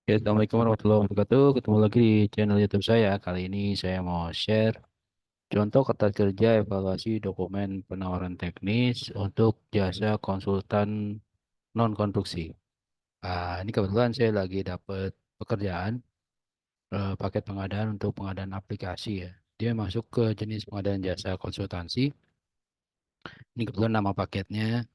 Ya, Assalamualaikum warahmatullahi wabarakatuh. Ketemu lagi di channel YouTube saya. Kali ini saya mau share contoh kertas kerja evaluasi dokumen penawaran teknis untuk jasa konsultan non-konstruksi. Ini kebetulan saya lagi dapat pekerjaan, paket pengadaan untuk pengadaan aplikasi ya. Dia masuk ke jenis pengadaan jasa konsultansi. Ini kebetulan nama paketnya.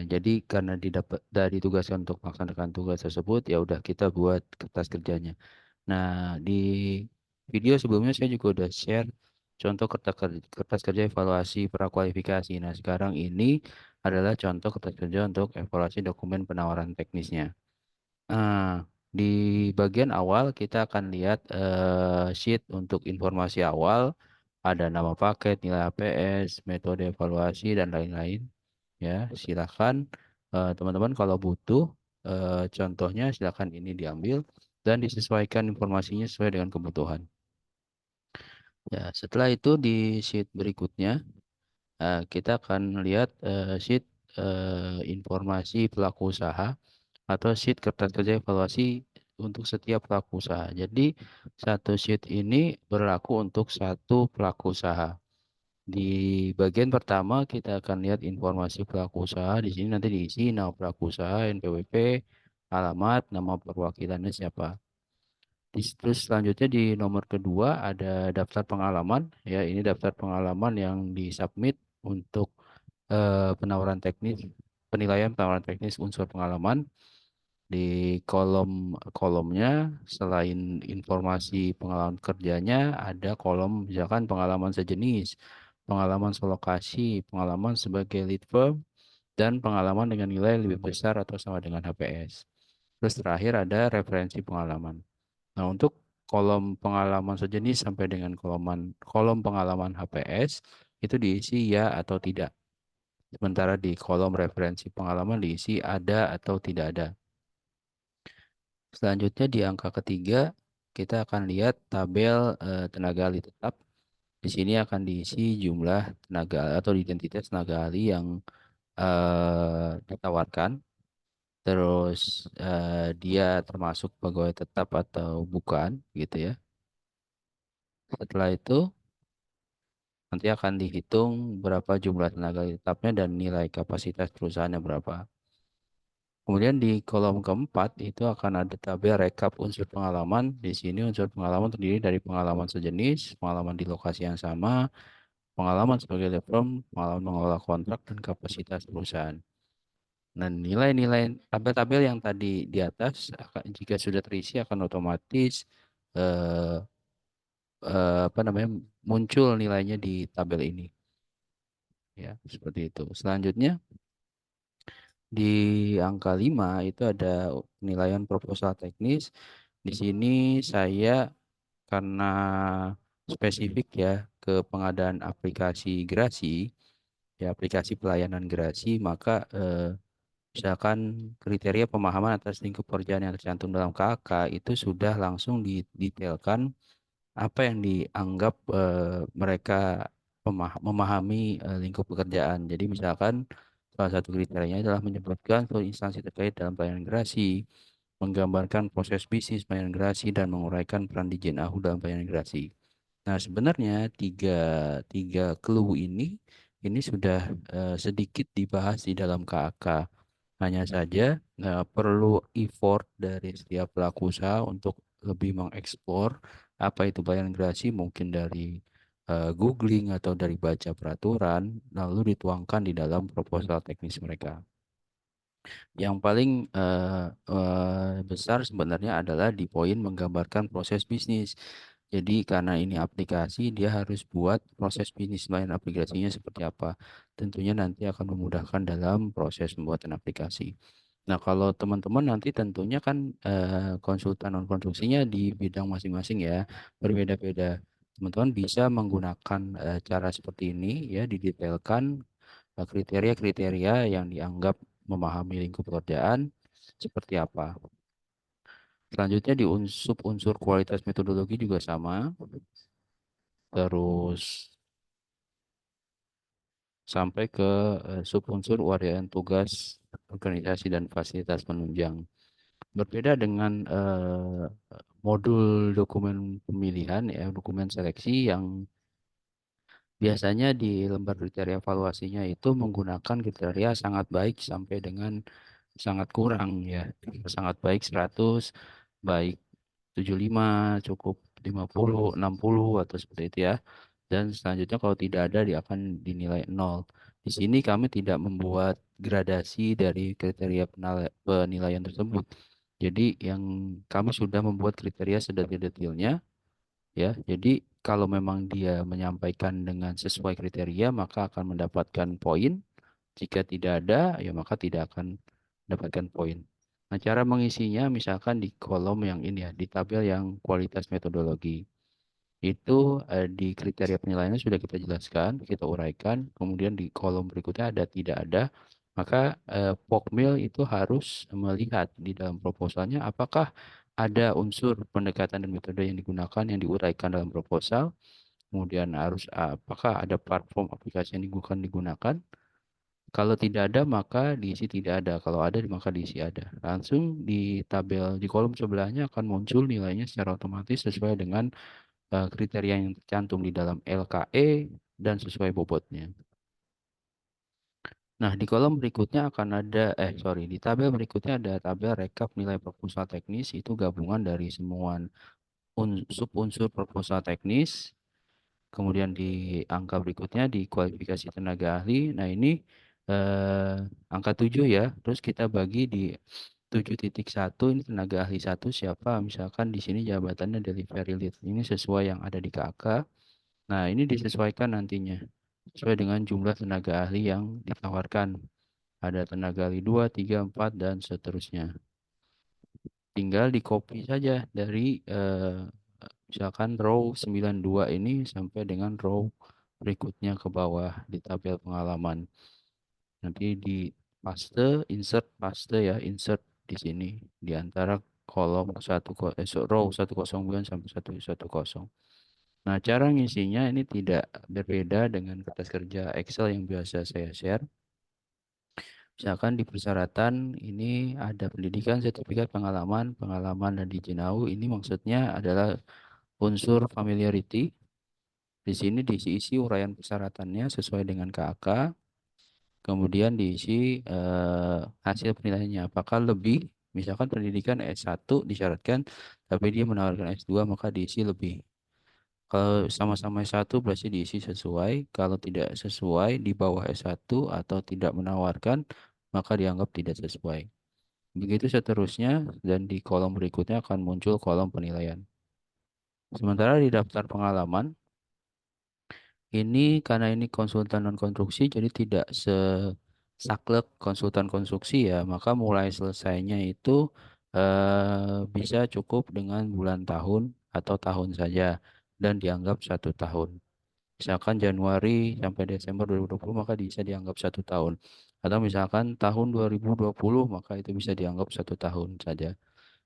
Jadi karena didapat dari tugaskan untuk melaksanakan tugas tersebut, ya udah kita buat kertas kerjanya. Nah, di video sebelumnya saya juga udah share contoh kertas kerja evaluasi prakualifikasi. Nah, sekarang ini adalah contoh kertas kerja untuk evaluasi dokumen penawaran teknisnya. Di bagian awal kita akan lihat sheet untuk informasi awal, ada nama paket, nilai HPS, metode evaluasi, dan lain-lain. Ya, silakan teman-teman kalau butuh contohnya silakan ini diambil dan disesuaikan informasinya sesuai dengan kebutuhan. Ya, setelah itu di sheet berikutnya kita akan lihat sheet informasi pelaku usaha atau sheet kertas kerja evaluasi untuk setiap pelaku usaha. Jadi satu sheet ini berlaku untuk satu pelaku usaha. Di bagian pertama kita akan lihat informasi pelaku usaha. Di sini nanti diisi nama pelaku usaha, NPWP, alamat, nama perwakilannya siapa. Terus selanjutnya di nomor kedua ada daftar pengalaman. Ya, ini daftar pengalaman yang disubmit untuk penawaran teknis, penilaian penawaran teknis unsur pengalaman. Di kolomnya selain informasi pengalaman kerjanya ada kolom misalkan pengalaman sejenis, pengalaman selokasi, pengalaman sebagai lead firm, dan pengalaman dengan nilai lebih besar atau sama dengan HPS. Terus terakhir ada referensi pengalaman. Nah, untuk kolom pengalaman sejenis sampai dengan kolom pengalaman HPS itu diisi ya atau tidak. Sementara di kolom referensi pengalaman diisi ada atau tidak ada. Selanjutnya di angka ketiga kita akan lihat tabel tenaga ahli tetap. Di sini akan diisi jumlah tenaga atau identitas tenaga ahli yang ditawarkan. Terus dia termasuk pegawai tetap atau bukan gitu ya. Setelah itu nanti akan dihitung berapa jumlah tenaga ahli tetapnya dan nilai kapasitas perusahaannya berapa. Kemudian di kolom keempat itu akan ada tabel rekap unsur pengalaman. Di sini unsur pengalaman terdiri dari pengalaman sejenis, pengalaman di lokasi yang sama, pengalaman sebagai law firm, pengalaman mengelola kontrak, dan kapasitas perusahaan. Dan nilai-nilai tabel-tabel yang tadi di atas, jika sudah terisi akan otomatis eh, apa namanya muncul nilainya di tabel ini. Ya, seperti itu. Selanjutnya di angka 5 itu ada penilaian proposal teknis. Di sini saya karena spesifik ya ke pengadaan aplikasi Grasi, ya aplikasi pelayanan Grasi, maka misalkan kriteria pemahaman atas lingkup pekerjaan yang tercantum dalam KK itu sudah langsung didetailkan apa yang dianggap mereka memahami lingkup pekerjaan. Jadi misalkan salah satu kriterianya adalah menyebutkan seluruh instansi terkait dalam pelayanan gerasi, menggambarkan proses bisnis pelayanan gerasi, dan menguraikan peran Dijen AHU dalam pelayanan gerasi. Nah, sebenarnya tiga clue ini sudah sedikit dibahas di dalam KAK. Hanya saja perlu effort dari setiap pelaku usaha untuk lebih mengeksplor apa itu pelayanan gerasi, mungkin dari googling atau dari baca peraturan, lalu dituangkan di dalam proposal teknis mereka. Yang paling besar sebenarnya adalah di poin menggambarkan proses bisnis. Jadi karena ini aplikasi, dia harus buat proses bisnis lain aplikasinya seperti apa. Tentunya nanti akan memudahkan dalam proses pembuatan aplikasi. Nah, kalau teman-teman nanti tentunya kan konsultan non konstruksinya di bidang masing-masing ya, berbeda-beda. Teman-teman bisa menggunakan cara seperti ini ya, didetailkan kriteria-kriteria yang dianggap memahami lingkup pekerjaan seperti apa. Selanjutnya di unsur kualitas metodologi juga sama. Terus sampai ke subunsur uraian tugas organisasi dan fasilitas penunjang. Berbeda dengan modul dokumen pemilihan ya, dokumen seleksi yang biasanya di lembar kriteria evaluasinya itu menggunakan kriteria sangat baik sampai dengan sangat kurang ya. Sangat baik 100, baik 75, cukup 50, 60 atau seperti itu ya. Dan selanjutnya kalau tidak ada dia akan dinilai nol. Di sini kami tidak membuat gradasi dari kriteria penilaian tersebut. Jadi yang kami sudah membuat kriteria sedetil-detilnya ya. Jadi kalau memang dia menyampaikan dengan sesuai kriteria maka akan mendapatkan poin. Jika tidak ada ya maka tidak akan mendapatkan poin. Nah, cara mengisinya misalkan di kolom yang ini ya, di tabel yang kualitas metodologi. Itu di kriteria penilaiannya sudah kita jelaskan, kita uraikan. Kemudian di kolom berikutnya ada tidak ada. Maka Pokmil itu harus melihat di dalam proposalnya apakah ada unsur pendekatan dan metode yang digunakan yang diuraikan dalam proposal. Kemudian harus apakah ada platform aplikasi yang digunakan. Kalau tidak ada maka diisi tidak ada. Kalau ada maka diisi ada. Langsung di tabel di kolom sebelahnya akan muncul nilainya secara otomatis sesuai dengan kriteria yang tercantum di dalam LKE dan sesuai bobotnya. Nah, di kolom berikutnya akan ada, sorry, di tabel berikutnya ada tabel rekap nilai proposal teknis, itu gabungan dari semua sub-unsur proposal teknis. Kemudian di angka berikutnya di kualifikasi tenaga ahli. Nah, ini eh, angka 7 ya. Terus kita bagi di 7.1 ini tenaga ahli satu siapa? Misalkan di sini jabatannya delivery lead. Ini sesuai yang ada di KK. Nah, ini disesuaikan nantinya sesuai dengan jumlah tenaga ahli yang ditawarkan. Ada tenaga ahli 2, 3, 4, dan seterusnya. Tinggal di copy saja dari misalkan row 92 ini sampai dengan row berikutnya ke bawah di tabel pengalaman. Nanti di insert paste ya, insert di sini di antara kolom row 109 sampai 110. Nah, cara ngisinya ini tidak berbeda dengan kertas kerja Excel yang biasa saya share. Misalkan di persyaratan ini ada pendidikan, sertifikat, pengalaman, pengalaman dan di Jinau. Ini maksudnya adalah unsur familiarity. Di sini diisi uraian persyaratannya sesuai dengan KAK. Kemudian diisi hasil penilaiannya. Apakah lebih, misalkan pendidikan S1 disyaratkan, tapi dia menawarkan S2 maka diisi lebih. Kalau sama-sama S1 berarti diisi sesuai. Kalau tidak sesuai di bawah S1 atau tidak menawarkan, maka dianggap tidak sesuai. Begitu seterusnya dan di kolom berikutnya akan muncul kolom penilaian. Sementara di daftar pengalaman, ini karena ini konsultan non konstruksi jadi tidak sesaklek konsultan konstruksi ya, maka mulai selesainya itu bisa cukup dengan bulan tahun atau tahun saja dan dianggap 1 tahun. Misalkan Januari sampai Desember 2020 maka bisa dianggap 1 tahun. Atau misalkan tahun 2020 maka itu bisa dianggap 1 tahun saja.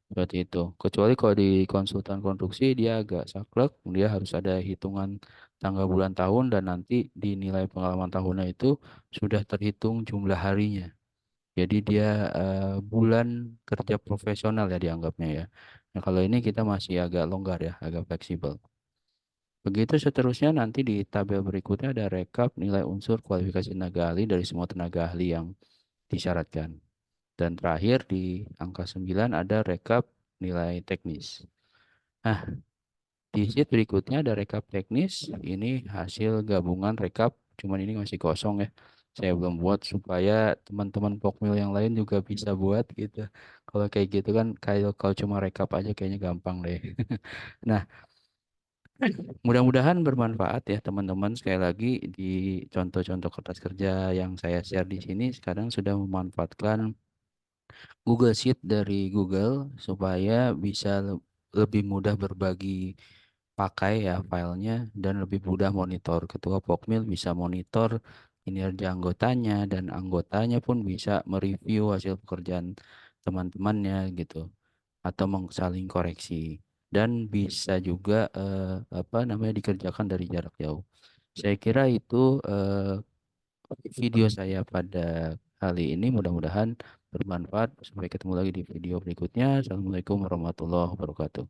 Seperti itu. Kecuali kalau di konsultan konstruksi dia agak saklek, dia harus ada hitungan tanggal bulan tahun dan nanti di nilai pengalaman tahunnya itu sudah terhitung jumlah harinya. Jadi dia bulan kerja profesional ya dianggapnya ya. Nah, kalau ini kita masih agak longgar ya, agak fleksibel. Begitu seterusnya nanti di tabel berikutnya ada rekap nilai unsur kualifikasi tenaga ahli dari semua tenaga ahli yang disyaratkan. Dan terakhir di angka 9 ada rekap nilai teknis. Nah, di sheet berikutnya ada rekap teknis. Ini hasil gabungan rekap, cuman ini masih kosong ya. Saya belum buat supaya teman-teman Pokmil yang lain juga bisa buat gitu. Kalau kayak gitu kan, kalau cuma rekap aja kayaknya gampang deh. Nah, mudah-mudahan bermanfaat ya teman-teman. Sekali lagi di contoh-contoh kertas kerja yang saya share di sini sekarang sudah memanfaatkan Google Sheet dari Google supaya bisa lebih mudah berbagi pakai ya filenya dan lebih mudah monitor. Ketua Pokmil bisa monitor kinerja anggotanya dan anggotanya pun bisa mereview hasil pekerjaan teman-temannya gitu atau saling koreksi dan bisa juga apa namanya dikerjakan dari jarak jauh. Saya kira itu video saya pada kali ini. Mudah-mudahan bermanfaat. Sampai ketemu lagi di video berikutnya. Assalamualaikum warahmatullahi wabarakatuh.